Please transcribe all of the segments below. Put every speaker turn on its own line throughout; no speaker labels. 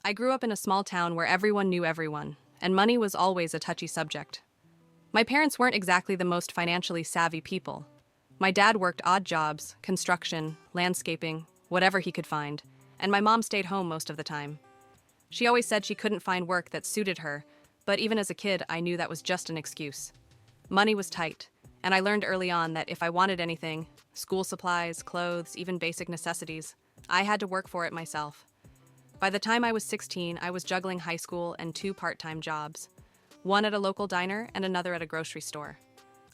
I grew up in a small town where everyone knew everyone, and money was always a touchy subject. My parents weren't exactly the most financially savvy people. My dad worked odd jobs, construction, landscaping, whatever he could find, and my mom stayed home most of the time. She always said she couldn't find work that suited her, but even as a kid, I knew that was just an excuse. Money was tight, and I learned early on that if I wanted anything, school supplies, clothes, even basic necessities, I had to work for it myself. By the time I was 16, I was juggling high school and two part-time jobs, one at a local diner and another at a grocery store.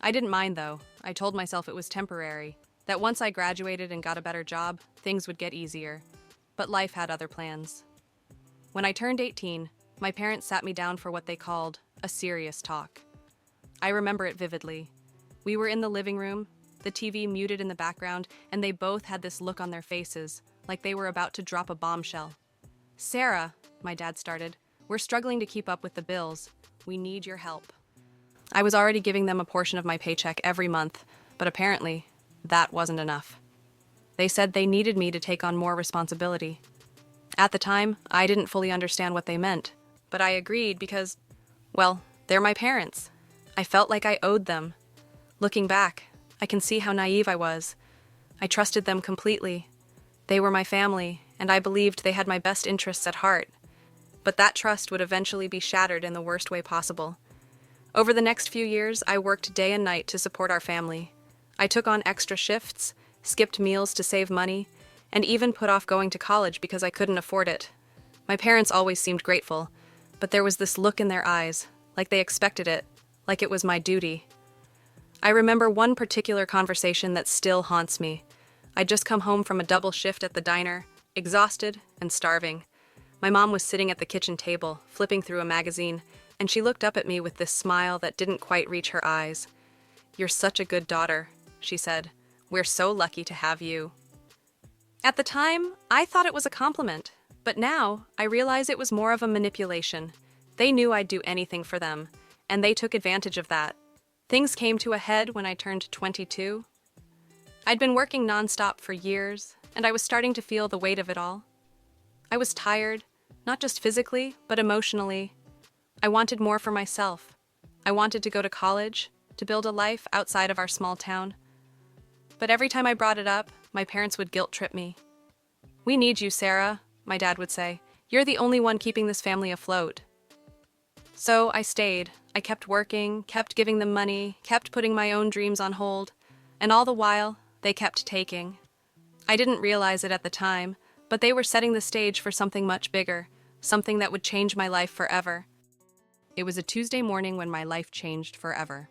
I didn't mind though. I told myself it was temporary, that once I graduated and got a better job, things would get easier. But life had other plans. When I turned 18, my parents sat me down for what they called a serious talk. I remember it vividly. We were in the living room, the TV muted in the background, and they both had this look on their faces, like they were about to drop a bombshell. "Sarah," my dad started, "we're struggling to keep up with the bills. We need your help." I was already giving them a portion of my paycheck every month, but apparently, that wasn't enough. They said they needed me to take on more responsibility. At the time, I didn't fully understand what they meant, but I agreed because, well, they're my parents. I felt like I owed them. Looking back, I can see how naive I was. I trusted them completely. They were my family, and I believed they had my best interests at heart. But that trust would eventually be shattered in the worst way possible. Over the next few years, I worked day and night to support our family. I took on extra shifts, skipped meals to save money, and even put off going to college because I couldn't afford it. My parents always seemed grateful, but there was this look in their eyes, like they expected it, like it was my duty. I remember one particular conversation that still haunts me. I'd just come home from a double shift at the diner, exhausted and starving. My mom was sitting at the kitchen table, flipping through a magazine, and she looked up at me with this smile that didn't quite reach her eyes. "You're such a good daughter," she said. "We're so lucky to have you." At the time, I thought it was a compliment, but now I realize it was more of a manipulation. They knew I'd do anything for them, and they took advantage of that. Things came to a head when I turned 22. I'd been working nonstop for years, and I was starting to feel the weight of it all. I was tired, not just physically, but emotionally. I wanted more for myself. I wanted to go to college, to build a life outside of our small town. But every time I brought it up, my parents would guilt-trip me. "We need you, Sarah," my dad would say. "You're the only one keeping this family afloat." So I stayed. I kept working, kept giving them money, kept putting my own dreams on hold, and all the while, they kept taking. I didn't realize it at the time, but they were setting the stage for something much bigger, something that would change my life forever. It was a Tuesday morning when my life changed forever.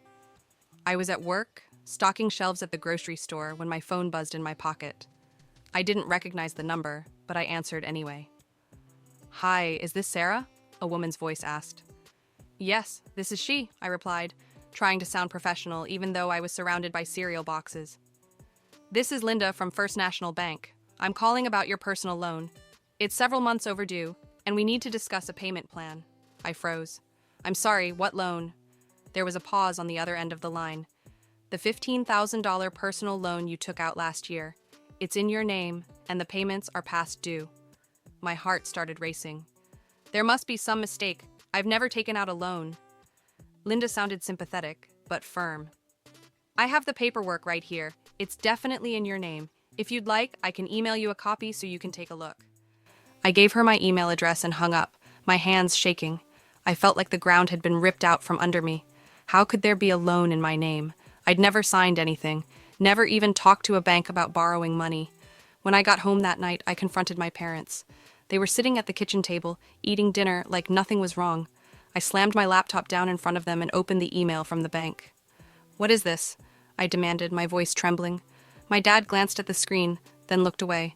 I was at work, stocking shelves at the grocery store when my phone buzzed in my pocket. I didn't recognize the number, but I answered anyway. "Hi, is this Sarah?" a woman's voice asked. "Yes, this is she," I replied, trying to sound professional even though I was surrounded by cereal boxes. "This is Linda from First National Bank. I'm calling about your personal loan. It's several months overdue, and we need to discuss a payment plan." I froze. "I'm sorry, what loan?" There was a pause on the other end of the line. "The $15,000 personal loan you took out last year. It's in your name, and the payments are past due." My heart started racing. "There must be some mistake. I've never taken out a loan." Linda sounded sympathetic, but firm. "I have the paperwork right here. It's definitely in your name. If you'd like, I can email you a copy so you can take a look." I gave her my email address and hung up, my hands shaking. I felt like the ground had been ripped out from under me. How could there be a loan in my name? I'd never signed anything, never even talked to a bank about borrowing money. When I got home that night, I confronted my parents. They were sitting at the kitchen table, eating dinner like nothing was wrong. I slammed my laptop down in front of them and opened the email from the bank. "What is this?" I demanded, my voice trembling. My dad glanced at the screen, then looked away.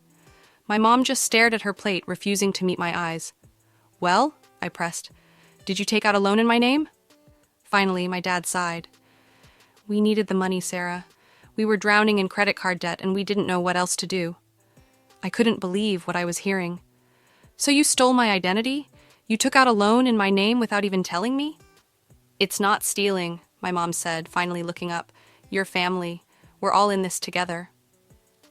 My mom just stared at her plate, refusing to meet my eyes. "Well?" I pressed. "Did you take out a loan in my name?" Finally, my dad sighed. "We needed the money, Sarah. We were drowning in credit card debt and we didn't know what else to do." I couldn't believe what I was hearing. "So you stole my identity? You took out a loan in my name without even telling me?" "It's not stealing," my mom said, finally looking up. "Your family. We're all in this together."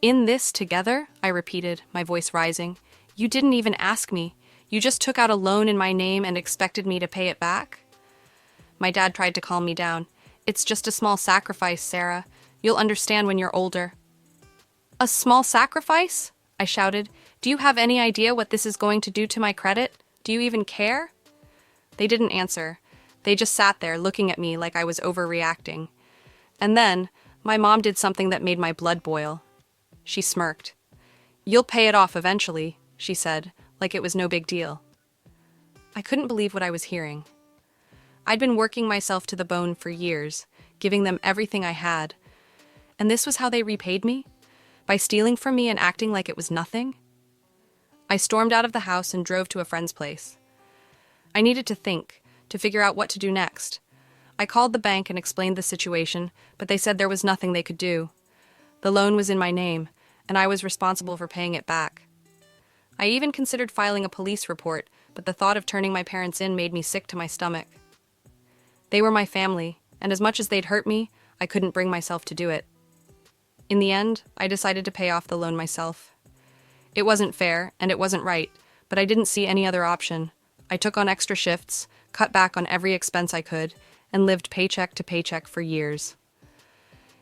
"In this together?" I repeated, my voice rising. "You didn't even ask me. You just took out a loan in my name and expected me to pay it back? My dad tried to calm me down. It's just a small sacrifice, Sarah. You'll understand when you're older. A small sacrifice? I shouted. Do you have any idea what this is going to do to my credit? Do you even care? They didn't answer. They just sat there looking at me like I was overreacting. And then, my mom did something that made my blood boil. She smirked. You'll pay it off eventually, she said, like it was no big deal. I couldn't believe what I was hearing. I'd been working myself to the bone for years, giving them everything I had. And this was how they repaid me? By stealing from me and acting like it was nothing? I stormed out of the house and drove to a friend's place. I needed to think, to figure out what to do next. I called the bank and explained the situation, but they said there was nothing they could do. The loan was in my name, and I was responsible for paying it back. I even considered filing a police report, but the thought of turning my parents in made me sick to my stomach. They were my family, and as much as they'd hurt me, I couldn't bring myself to do it. In the end, I decided to pay off the loan myself. It wasn't fair, and it wasn't right, but I didn't see any other option. I took on extra shifts, cut back on every expense I could, and lived paycheck to paycheck for years.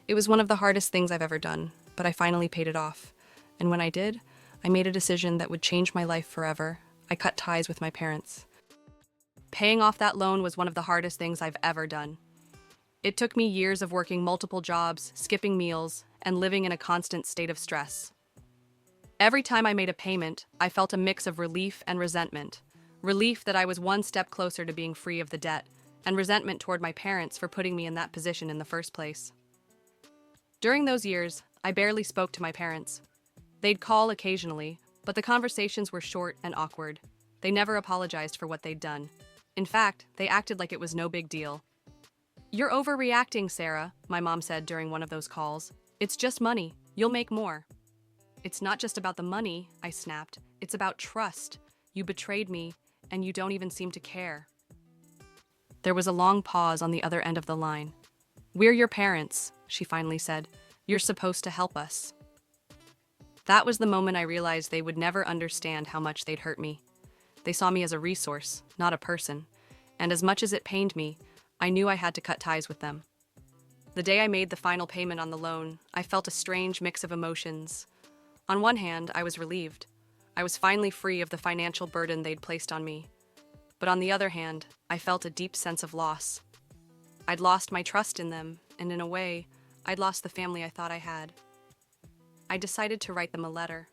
It was one of the hardest things I've ever done, but I finally paid it off. And when I did, I made a decision that would change my life forever. I cut ties with my parents. Paying off that loan was one of the hardest things I've ever done. It took me years of working multiple jobs, skipping meals, and living in a constant state of stress. Every time I made a payment, I felt a mix of relief and resentment. Relief that I was one step closer to being free of the debt, and resentment toward my parents for putting me in that position in the first place. During those years, I barely spoke to my parents. They'd call occasionally, but the conversations were short and awkward. They never apologized for what they'd done. In fact, they acted like it was no big deal. You're overreacting, Sarah, my mom said during one of those calls. It's just money. You'll make more. It's not just about the money, I snapped. It's about trust. You betrayed me, and you don't even seem to care. There was a long pause on the other end of the line. We're your parents, she finally said. You're supposed to help us. That was the moment I realized they would never understand how much they'd hurt me. They saw me as a resource, not a person, and as much as it pained me, I knew I had to cut ties with them. The day I made the final payment on the loan, I felt a strange mix of emotions. On one hand, I was relieved. I was finally free of the financial burden they'd placed on me. But on the other hand, I felt a deep sense of loss. I'd lost my trust in them, and in a way, I'd lost the family I thought I had. I decided to write them a letter.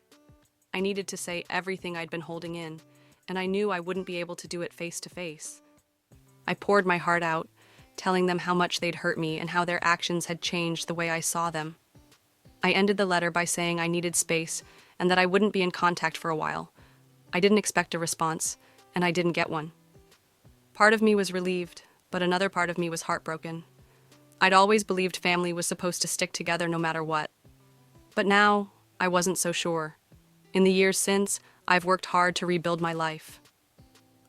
I needed to say everything I'd been holding in, and I knew I wouldn't be able to do it face to face. I poured my heart out, telling them how much they'd hurt me and how their actions had changed the way I saw them. I ended the letter by saying I needed space and that I wouldn't be in contact for a while. I didn't expect a response, and I didn't get one. Part of me was relieved, but another part of me was heartbroken. I'd always believed family was supposed to stick together no matter what. But now, I wasn't so sure. In the years since, I've worked hard to rebuild my life.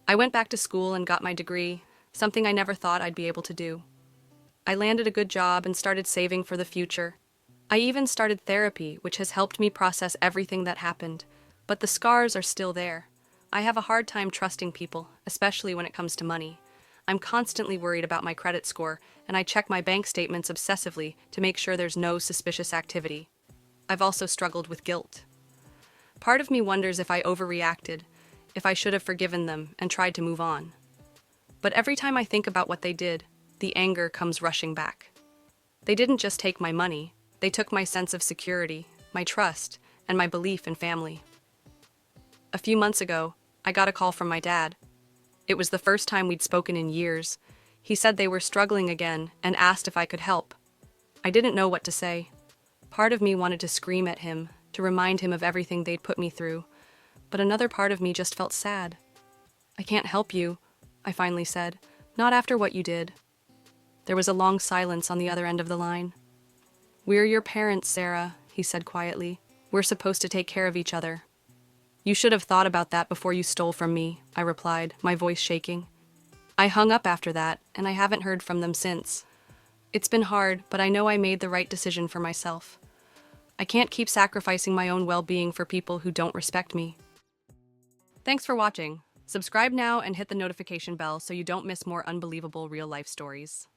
I went back to school and got my degree, something I never thought I'd be able to do. I landed a good job and started saving for the future. I even started therapy, which has helped me process everything that happened, but the scars are still there. I have a hard time trusting people, especially when it comes to money. I'm constantly worried about my credit score, and I check my bank statements obsessively to make sure there's no suspicious activity. I've also struggled with guilt. Part of me wonders if I overreacted, if I should have forgiven them and tried to move on. But every time I think about what they did, the anger comes rushing back. They didn't just take my money, they took my sense of security, my trust, and my belief in family. A few months ago, I got a call from my dad. It was the first time we'd spoken in years. He said they were struggling again and asked if I could help. I didn't know what to say. Part of me wanted to scream at him, to remind him of everything they'd put me through, but another part of me just felt sad. I can't help you, I finally said. Not after what you did. There was a long silence on the other end of the line. We're your parents, Sarah, he said quietly. We're supposed to take care of each other. You should have thought about that before you stole from me, I replied, my voice shaking. I hung up after that, and I haven't heard from them since. It's been hard, but I know I made the right decision for myself. I can't keep sacrificing my own well-being for people who don't respect me. Thanks for watching. Subscribe now and hit the notification bell so you don't miss more unbelievable real-life stories.